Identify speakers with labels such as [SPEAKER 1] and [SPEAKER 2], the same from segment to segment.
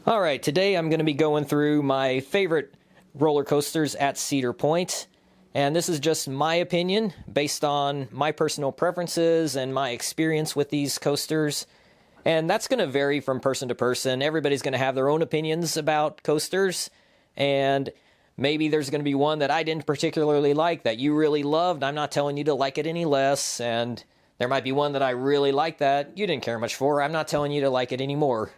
[SPEAKER 1] Alright, today I'm going to be going through my favorite roller coasters at Cedar Point, and this is just my opinion based on my personal preferences and my experience with these coasters, and that's going to vary from person to person. Everybody's going to have their own opinions about coasters, and maybe there's going to be one that I didn't particularly like that you really loved. I'm not telling you to like it any less, and there might be one that I really liked that you didn't care much for. I'm not telling you to like it anymore.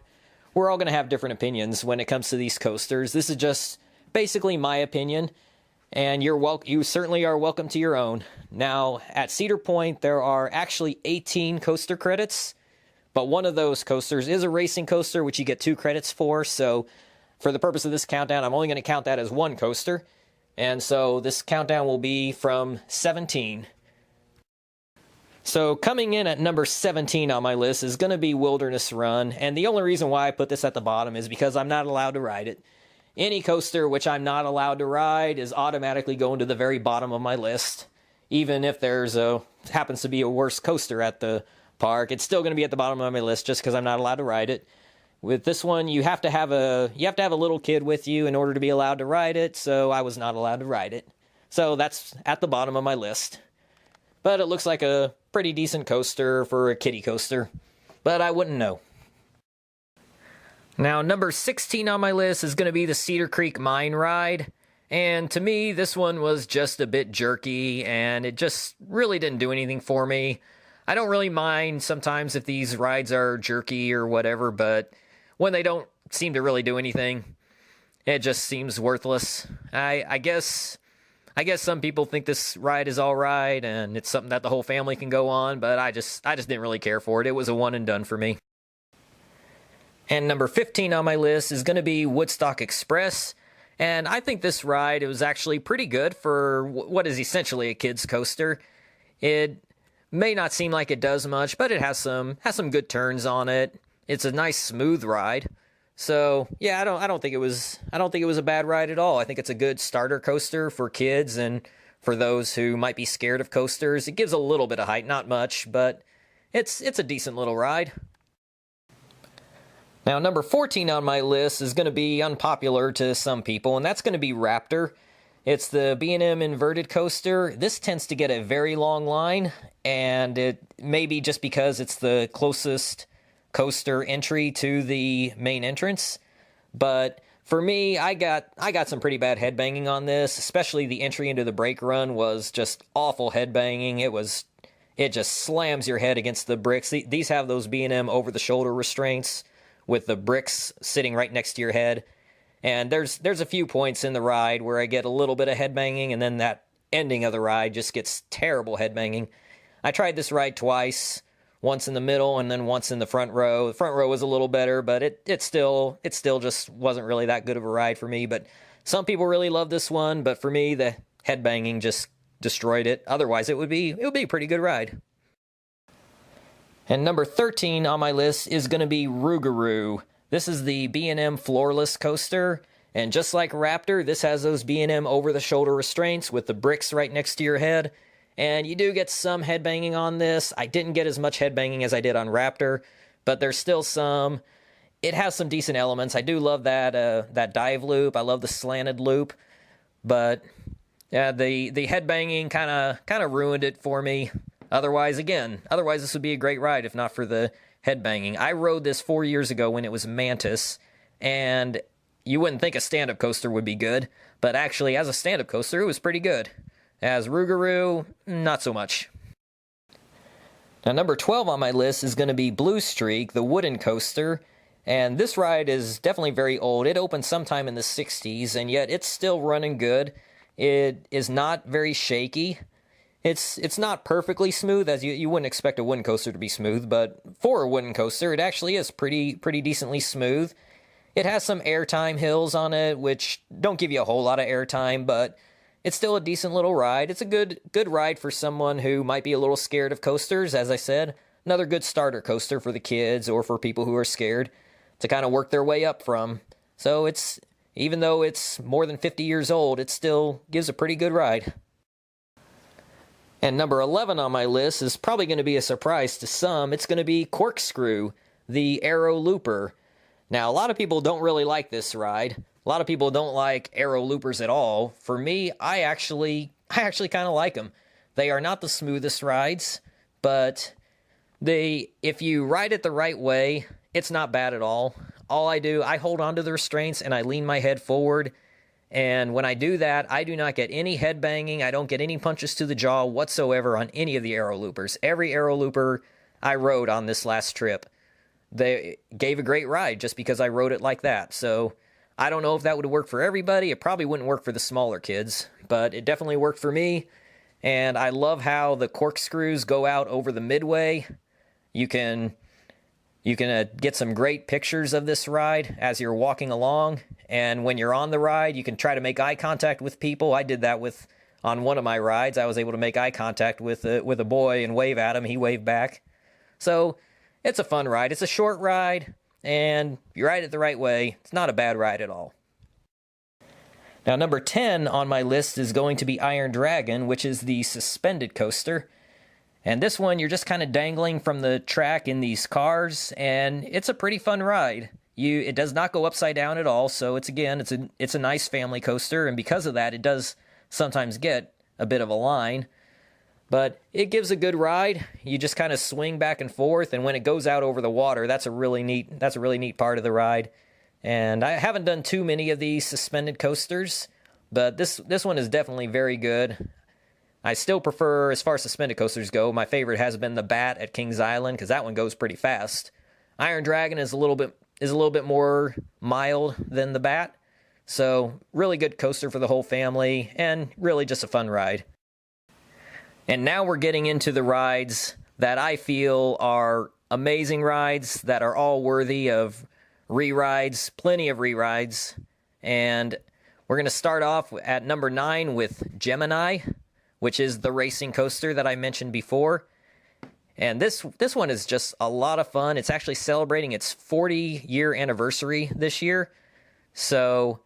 [SPEAKER 1] We're all going to have different opinions when it comes to these coasters. This is just basically my opinion, and you certainly are welcome to your own. Now, at Cedar Point, there are actually 18 coaster credits, but one of those coasters is a racing coaster, which you get 2 credits for, so for the purpose of this countdown, I'm only going to count that as one coaster, and so this countdown will be from 17. So coming in at number 17 on my list is going to be Wilderness Run, and the only reason why I put this at the bottom is because I'm not allowed to ride it. Any coaster which I'm not allowed to ride is automatically going to the very bottom of my list. Even if happens to be a worse coaster at the park, it's still going to be at the bottom of my list just because I'm not allowed to ride it. With this one, you have to have a little kid with you in order to be allowed to ride it, so I was not allowed to ride it. So that's at the bottom of my list. But it looks like a pretty decent coaster for a kiddie coaster, but I wouldn't know. Now, number 16 on my list is going to be the Cedar Creek Mine Ride, and to me, this one was just a bit jerky, and it just really didn't do anything for me. I don't really mind sometimes if these rides are jerky or whatever, but when they don't seem to really do anything, it just seems worthless. I guess some people think this ride is all right, and it's something that the whole family can go on, but I just didn't really care for it. It was a one and done for me. And number 15 on my list is going to be Woodstock Express, and I think this ride was actually pretty good for what is essentially a kid's coaster. It may not seem like it does much, but it has some good turns on it. It's a nice smooth ride. So, yeah, I don't think it was a bad ride at all. I think it's a good starter coaster for kids and for those who might be scared of coasters. It gives a little bit of height, not much, but it's a decent little ride. Now, number 14 on my list is going to be unpopular to some people, and that's going to be Raptor. It's the B&M inverted coaster. This tends to get a very long line, and it may be just because it's the closest coaster entry to the main entrance, but for me, I got some pretty bad headbanging on this, especially the entry into the brake run was just awful headbanging. It just slams your head against the bricks. These have those B&M over-the-shoulder restraints with the bricks sitting right next to your head, and there's a few points in the ride where I get a little bit of headbanging, and then that ending of the ride just gets terrible headbanging. I tried this ride twice. Once in the middle and then once in the front row. The front row was a little better, but it still just wasn't really that good of a ride for me. But some people really love this one, but for me, the headbanging just destroyed it. Otherwise, it would be a pretty good ride. And number 13 on my list is going to be Rougarou. This is the B&M floorless coaster, and just like Raptor, this has those B&M over-the-shoulder restraints with the bricks right next to your head. And you do get some headbanging on this. I didn't get as much headbanging as I did on Raptor, but there's still some. It has some decent elements. I do love that dive loop. I love the slanted loop, but yeah, the headbanging kind of ruined it for me. Otherwise, this would be a great ride if not for the headbanging. I rode this 4 years ago when it was Mantis, and you wouldn't think a stand-up coaster would be good, but actually, as a stand-up coaster, it was pretty good. As Rougarou, not so much. Now, number 12 on my list is going to be Blue Streak, the wooden coaster, and this ride is definitely very old. It opened sometime in the 60s, and yet it's still running good. It is not very shaky. It's not perfectly smooth, as you wouldn't expect a wooden coaster to be smooth, but for a wooden coaster, it actually is pretty decently smooth. It has some airtime hills on it, which don't give you a whole lot of airtime, but it's still a decent little ride. It's a good ride for someone who might be a little scared of coasters, as I said. Another good starter coaster for the kids or for people who are scared to kind of work their way up from. So even though it's more than 50 years old, it still gives a pretty good ride. And number 11 on my list is probably going to be a surprise to some. It's going to be Corkscrew, the Aero Looper. Now, a lot of people don't really like this ride. A lot of people don't like aero loopers at all. For me, I actually kind of like them. They are not the smoothest rides, but if you ride it the right way, it's not bad at all. All I do, I hold onto the restraints and I lean my head forward. And when I do that, I do not get any head banging. I don't get any punches to the jaw whatsoever on any of the aero loopers. Every aero looper I rode on this last trip, they gave a great ride just because I rode it like that. So I don't know if that would work for everybody. It probably wouldn't work for the smaller kids, but it definitely worked for me. And I love how the corkscrews go out over the midway. You can get some great pictures of this ride as you're walking along. And when you're on the ride, you can try to make eye contact with people. I did that on one of my rides. I was able to make eye contact with a boy and wave at him. He waved back. So it's a fun ride. It's a short ride, and if you ride it the right way, it's not a bad ride at all. Now, number 10 on my list is going to be Iron Dragon, which is the suspended coaster. And this one, you're just kind of dangling from the track in these cars, and it's a pretty fun ride. It does not go upside down at all, so it's a nice family coaster, and because of that, it does sometimes get a bit of a line. But it gives a good ride. You just kind of swing back and forth, and when it goes out over the water, that's a really neat part of the ride. And I haven't done too many of these suspended coasters, but this one is definitely very good. I still prefer, as far as suspended coasters go, my favorite has been the Bat at Kings Island, because that one goes pretty fast. Iron Dragon is a little bit more mild than the Bat, so really good coaster for the whole family, and really just a fun ride. And now we're getting into the rides that I feel are amazing rides that are all worthy of re-rides, plenty of re-rides. And we're going to start off at number 9 with Gemini, which is the racing coaster that I mentioned before. And this one is just a lot of fun. It's actually celebrating its 40-year anniversary this year. So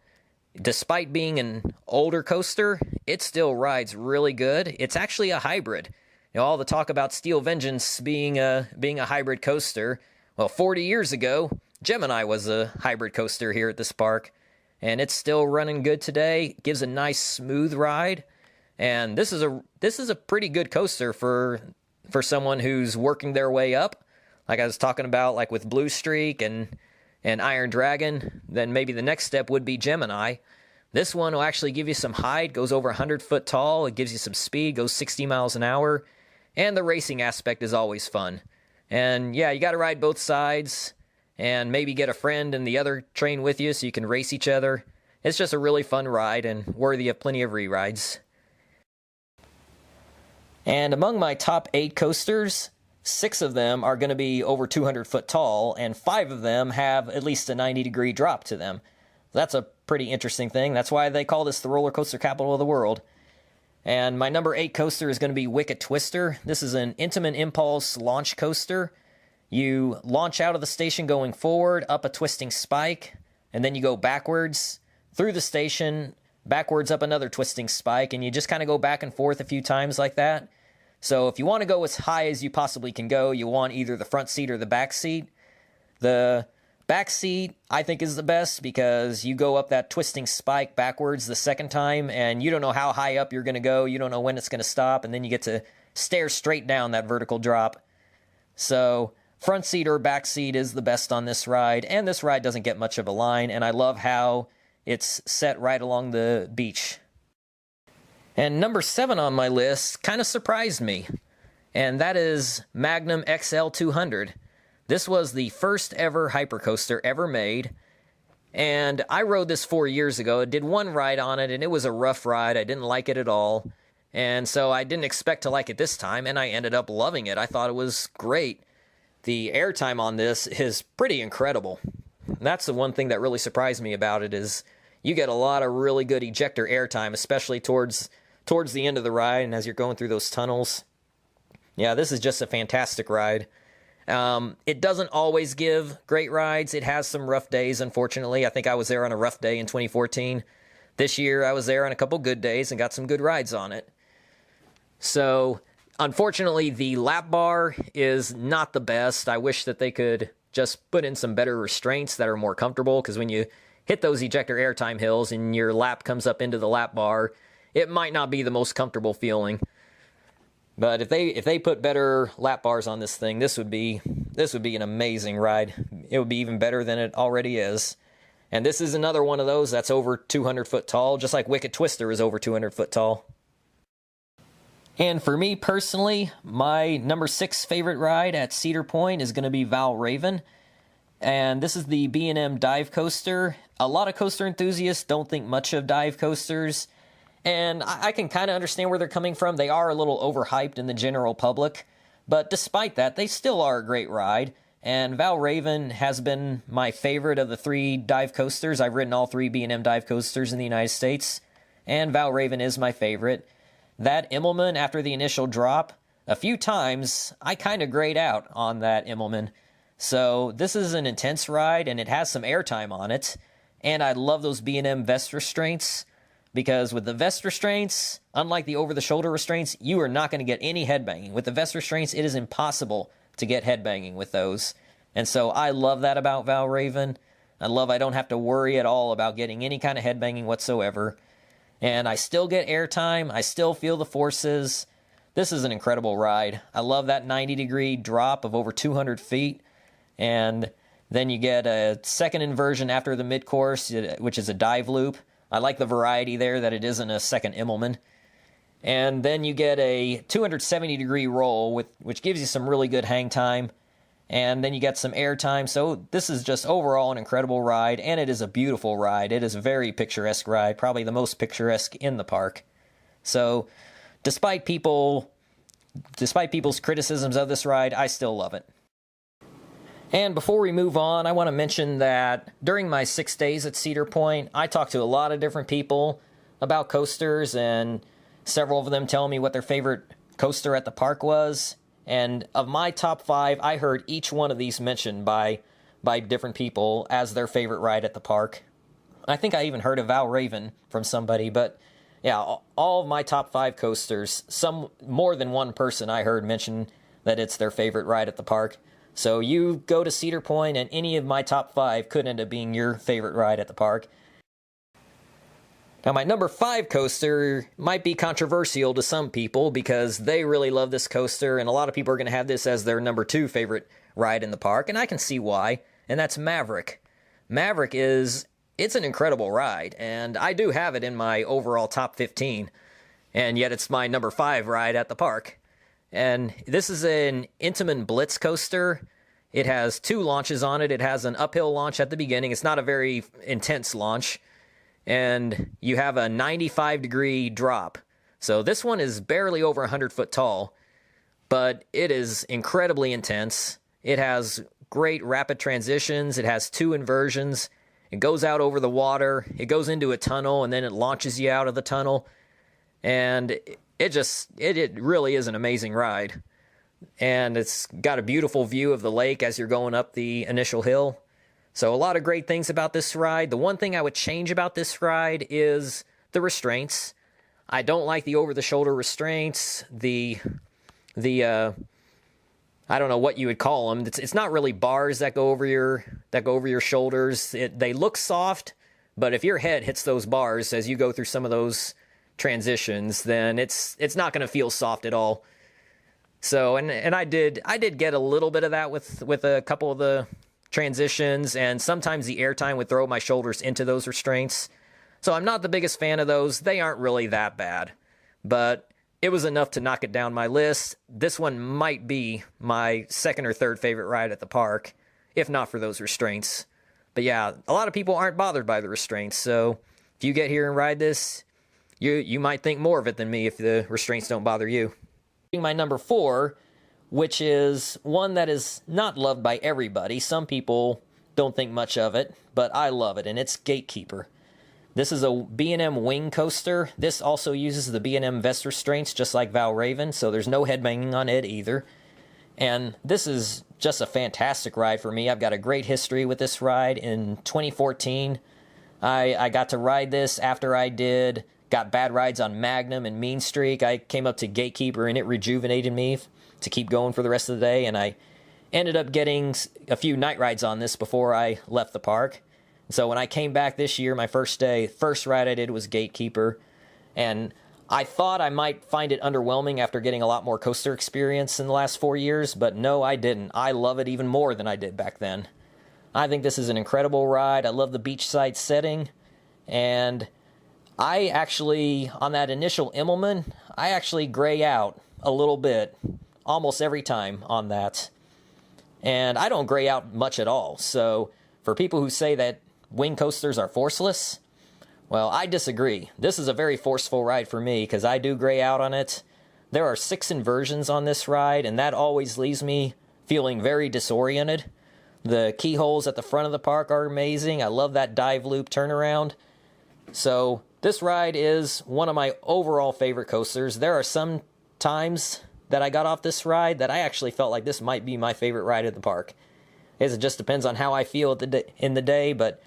[SPEAKER 1] despite being an older coaster, it still rides really good. It's actually a hybrid. You know, all the talk about Steel Vengeance being a hybrid coaster. Well, 40 years ago, Gemini was a hybrid coaster here at this park, and it's still running good today. It gives a nice smooth ride, and this is a pretty good coaster for someone who's working their way up. Like I was talking about, like with Blue Streak and Iron Dragon, then maybe the next step would be Gemini. This one will actually give you some height, goes over 100 foot tall, it gives you some speed, goes 60 miles an hour, and the racing aspect is always fun. And yeah, you got to ride both sides, and maybe get a friend in the other train with you so you can race each other. It's just a really fun ride and worthy of plenty of re-rides. And among my top 8 coasters, 6 of them are going to be over 200 foot tall, and 5 of them have at least a 90-degree drop to them. That's a pretty interesting thing. That's why they call this the roller coaster capital of the world. And my number 8 coaster is going to be Wicked Twister. This is an Intamin Impulse launch coaster. You launch out of the station going forward, up a twisting spike, and then you go backwards through the station, backwards up another twisting spike, and you just kind of go back and forth a few times like that. So if you want to go as high as you possibly can go, you want either the front seat or the back seat. The back seat, I think, is the best because you go up that twisting spike backwards the second time, and you don't know how high up you're going to go. You don't know when it's going to stop, and then you get to stare straight down that vertical drop. So front seat or back seat is the best on this ride, and this ride doesn't get much of a line, and I love how it's set right along the beach. And number 7 on my list kind of surprised me, and that is Magnum XL 200. This was the first ever hypercoaster ever made, and I rode this 4 years ago. I did one ride on it, and it was a rough ride. I didn't like it at all, and so I didn't expect to like it this time, and I ended up loving it. I thought it was great. The airtime on this is pretty incredible. That's the one thing that really surprised me about it is you get a lot of really good ejector airtime, especially towards the end of the ride and as you're going through those tunnels. Yeah, this is just a fantastic ride. It doesn't always give great rides. It has some rough days, unfortunately. I think I was there on a rough day in 2014. This year, I was there on a couple good days and got some good rides on it. So, unfortunately, the lap bar is not the best. I wish that they could just put in some better restraints that are more comfortable, because when you hit those ejector airtime hills and your lap comes up into the lap bar, it might not be the most comfortable feeling. But if they put better lap bars on this thing, this would be an amazing ride. It would be even better than it already is. And this is another one of those that's over 200 foot tall, just like Wicked Twister is over 200 foot tall. And for me personally, my number 6 favorite ride at Cedar Point is going to be Val Raven. And this is the B&M dive coaster. A lot of coaster enthusiasts don't think much of dive coasters. And I can kind of understand where they're coming from. They are a little overhyped in the general public. But despite that, they still are a great ride. And Val Raven has been my favorite of the 3 dive coasters. I've ridden all 3 B&M dive coasters in the United States. And Val Raven is my favorite. That Immelman, after the initial drop, a few times, I kind of grayed out on that Immelman. So this is an intense ride, and it has some airtime on it. And I love those B&M vest restraints, because with the vest restraints, unlike the over-the-shoulder restraints, you are not going to get any headbanging. With the vest restraints, it is impossible to get headbanging with those. And so I love that about Val Raven. I don't have to worry at all about getting any kind of headbanging whatsoever. And I still get airtime. I still feel the forces. This is an incredible ride. I love that 90-degree drop of over 200 feet. And then you get a second inversion after the mid-course, which is a dive loop. I like the variety there, that it isn't a second Immelman. And then you get a 270-degree roll, which gives you some really good hang time. And then you get some airtime. So this is just overall an incredible ride, and it is a beautiful ride. It is a very picturesque ride, probably the most picturesque in the park. So despite people's criticisms of this ride, I still love it. And before we move on, I want to mention that during my 6 days at Cedar Point, I talked to a lot of different people about coasters, and several of them tell me what their favorite coaster at the park was. And of my top 5, I heard each one of these mentioned by different people as their favorite ride at the park. I think I even heard of Val Raven from somebody, but yeah, all of my top 5 coasters, more than one person I heard mention that it's their favorite ride at the park. So you go to Cedar Point, and any of my top 5 could end up being your favorite ride at the park. Now, my number 5 coaster might be controversial to some people, because they really love this coaster, and a lot of people are going to have this as their number 2 favorite ride in the park, and I can see why, and that's Maverick. Maverick it's an incredible ride, and I do have it in my overall top 15, and yet it's my number 5 ride at the park. And this is an Intamin Blitz coaster. It has 2 launches on it. It has an uphill launch at the beginning. It's not a very intense launch. And you have a 95-degree drop. So this one is barely over 100 foot tall, but it is incredibly intense. It has great rapid transitions. It has 2 inversions. It goes out over the water. It goes into a tunnel, and then it launches you out of the tunnel. And it really is an amazing ride. And it's got a beautiful view of the lake as you're going up the initial hill. So a lot of great things about this ride. The one thing I would change about this ride is the restraints. I don't like the over-the-shoulder restraints. I don't know what you would call them. It's not really bars that go over your shoulders. They look soft, but if your head hits those bars as you go through some of those transitions, then it's not going to feel soft at all. So and I did get a little bit of that with a couple of the transitions, and sometimes the airtime would throw my shoulders into those restraints. So I'm not the biggest fan of those. They aren't really that bad, but it was enough to knock it down my list. This one might be my 2nd or 3rd favorite ride at the park, if not for those restraints. But yeah, a lot of people aren't bothered by the restraints, so if you get here and ride this, you might think more of it than me if the restraints don't bother you. My number 4, which is one that is not loved by everybody. Some people don't think much of it, but I love it, and it's Gatekeeper. This is a B&M wing coaster. This also uses the B&M vest restraints, just like Val Raven, so there's no headbanging on it either. And this is just a fantastic ride for me. I've got a great history with this ride. In 2014, I got to ride this after I got bad rides on Magnum and Mean Streak. I came up to Gatekeeper, and it rejuvenated me to keep going for the rest of the day, and ended up getting a few night rides on this before I left the park. So when I came back this year, my first day, first ride I did was Gatekeeper. And I thought I might find it underwhelming after getting a lot more coaster experience in the last 4 years, but no, I didn't. I love it even more than I did back then. I think this is an incredible ride. I love the beachside setting. And I actually, on that initial Immelman, I actually gray out a little bit almost every time on that. And I don't gray out much at all. So for people who say that wing coasters are forceless, well, I disagree. This is a very forceful ride for me because I do gray out on it. There are 6 inversions on this ride, and that always leaves me feeling very disoriented. The keyholes at the front of the park are amazing. I love that dive loop turnaround. So this ride is one of my overall favorite coasters. There are some times that I got off this ride that I actually felt like this might be my favorite ride at the park. It just depends on how I feel in the day, but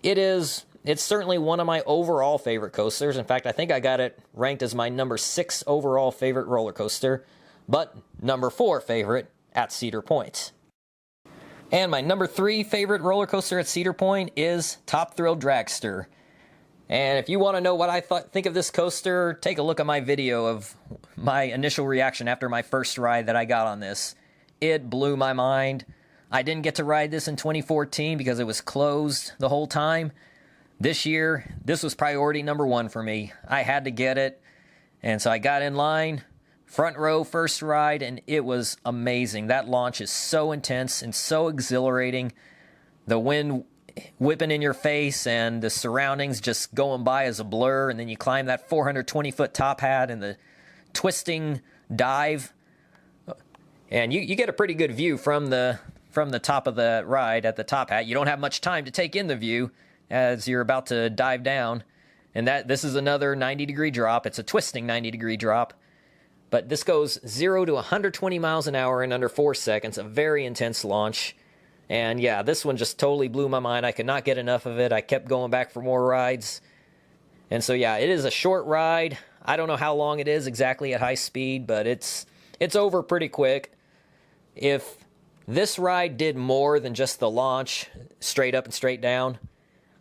[SPEAKER 1] it's certainly one of my overall favorite coasters. In fact, I think I got it ranked as my number 6 overall favorite roller coaster, but number 4 favorite at Cedar Point. And my number 3 favorite roller coaster at Cedar Point is Top Thrill Dragster. And if you want to know what I think of this coaster, take a look at my video of my initial reaction after my first ride that I got on this. It blew my mind. I didn't get to ride this in 2014 because it was closed the whole time. This year, this was priority number 1 for me. I had to get it. And so I got in line, front row, first ride, and it was amazing. That launch is so intense and so exhilarating. The wind whipping in your face and the surroundings just going by as a blur, and then you climb that 420-foot top hat and the twisting dive, and you get a pretty good view from the top of the ride at the top hat. You don't have much time to take in the view as you're about to dive down, and this is another 90-degree drop. It's a twisting 90-degree drop, but this goes 0 to 120 miles an hour in under 4 seconds, a very intense launch. And yeah, this one just totally blew my mind. I could not get enough of it. I kept going back for more rides. And so yeah, it is a short ride. I don't know how long it is exactly at high speed, but it's over pretty quick. If this ride did more than just the launch, straight up and straight down,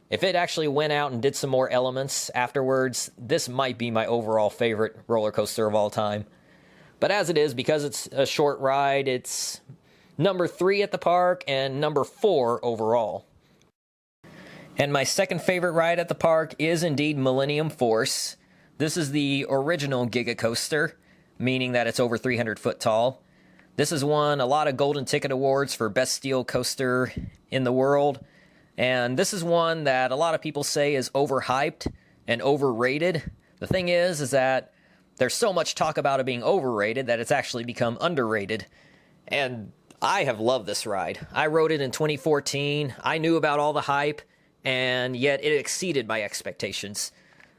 [SPEAKER 1] if it actually went out and did some more elements afterwards, this might be my overall favorite roller coaster of all time. But as it is, because it's a short ride, it's number 3 at the park and number 4 overall. And my second favorite ride at the park is indeed Millennium Force. This is the original Giga Coaster, meaning that it's over 300 foot tall. This has won a lot of golden ticket awards for best steel coaster in the world. And this is one that a lot of people say is overhyped and overrated. The thing is that there's so much talk about it being overrated that it's actually become underrated. And I have loved this ride. I rode it in 2014. I knew about all the hype, and yet it exceeded my expectations.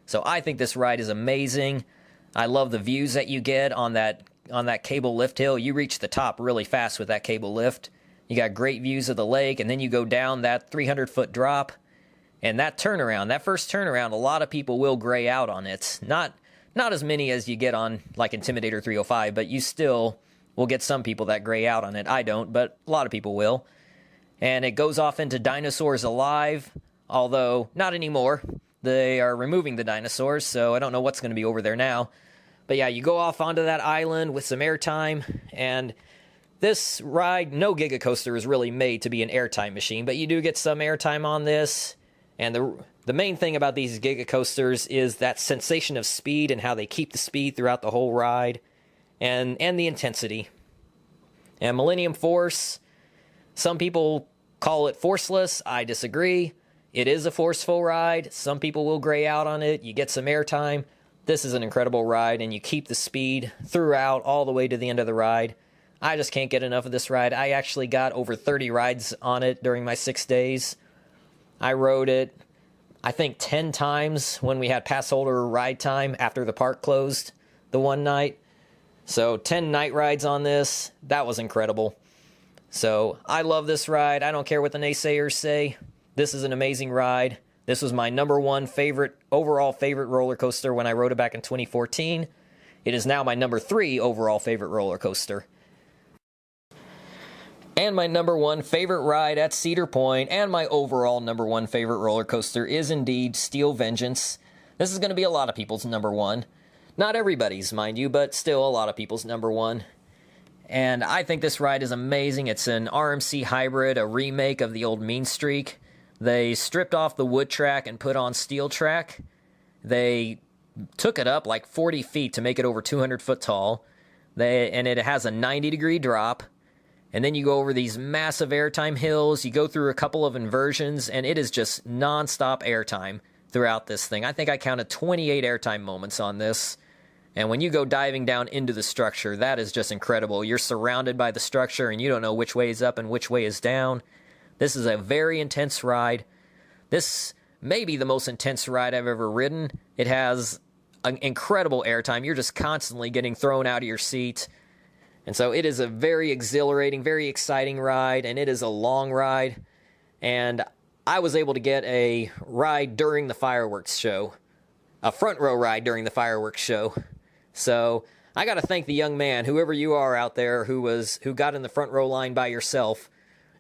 [SPEAKER 1] So I think this ride is amazing. I love the views that you get on that cable lift hill. You reach the top really fast with that cable lift. You got great views of the lake, and then you go down that 300-foot drop. And that turnaround, that first turnaround, a lot of people will gray out on it. Not as many as you get on like Intimidator 305, but you still will get some people that gray out on it. I don't, but a lot of people will. And it goes off into Dinosaurs Alive, although not anymore. They are removing the dinosaurs, so I don't know what's going to be over there now. But yeah, you go off onto that island with some airtime, and this ride, no Giga Coaster is really made to be an airtime machine, but you do get some airtime on this. And the main thing about these Giga Coasters is that sensation of speed and how they keep the speed throughout the whole ride. And the intensity. And Millennium Force, some people call it forceless. I disagree. It is a forceful ride. Some people will gray out on it. You get some airtime. This is an incredible ride, and you keep the speed throughout all the way to the end of the ride. I just can't get enough of this ride. I actually got over 30 rides on it during my 6 days. I rode it, I think, 10 times when we had pass holder ride time after the park closed the one night. So 10 night rides on this. That was incredible. So I love this ride. I don't care what the naysayers say. This is an amazing ride. This was my number 1 overall favorite roller coaster when I rode it back in 2014. It is now my number 3 overall favorite roller coaster. And my number one favorite ride at Cedar Point, and my overall number one favorite roller coaster, is indeed Steel Vengeance. This is going to be a lot of people's number one. Not everybody's, mind you, but still a lot of people's number one. And I think this ride is amazing. It's an RMC hybrid, a remake of the old Mean Streak. They stripped off the wood track and put on steel track. They took it up like 40 feet to make it over 200 foot tall. And it has a 90-degree drop. And then you go over these massive airtime hills. You go through a couple of inversions, and it is just non-stop airtime throughout this thing. I think I counted 28 airtime moments on this. And when you go diving down into the structure, that is just incredible. You're surrounded by the structure, and you don't know which way is up and which way is down. This is a very intense ride. This may be the most intense ride I've ever ridden. It has an incredible airtime. You're just constantly getting thrown out of your seat. And so it is a very exhilarating, very exciting ride, and it is a long ride. And I was able to get a ride during the fireworks show, a front row ride during the fireworks show. So I got to thank the young man, whoever you are out there, who got in the front row line by yourself.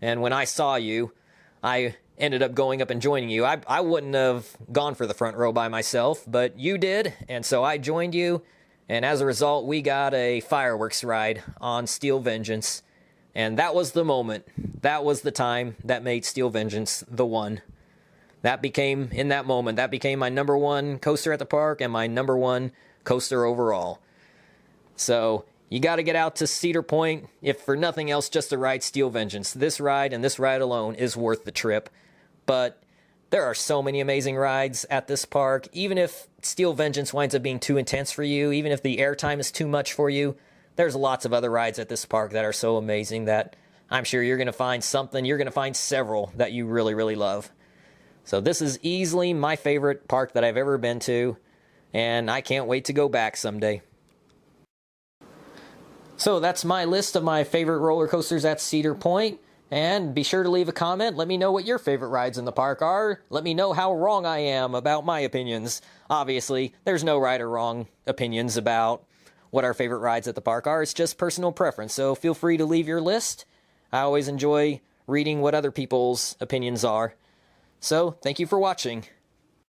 [SPEAKER 1] And when I saw you, I ended up going up and joining you. I wouldn't have gone for the front row by myself, but you did, and so I joined you. And as a result, we got a fireworks ride on Steel Vengeance. And that was the moment. That was the time that made Steel Vengeance the one. In that moment, that became my number one coaster at the park and my number one coaster overall. So you got to get out to Cedar Point, if for nothing else, just to ride Steel Vengeance. This ride and this ride alone is worth the trip. But there are so many amazing rides at this park. Even if Steel Vengeance winds up being too intense for you, even if the airtime is too much for you, there's lots of other rides at this park that are so amazing that I'm sure you're going to find something. You're going to find several that you really, really love. So this is easily my favorite park that I've ever been to, and I can't wait to go back someday. So that's my list of my favorite roller coasters at Cedar Point. And be sure to leave a comment. Let me know what your favorite rides in the park are. Let me know how wrong I am about my opinions. Obviously, there's no right or wrong opinions about what our favorite rides at the park are. It's just personal preference. So feel free to leave your list. I always enjoy reading what other people's opinions are. So thank you for watching.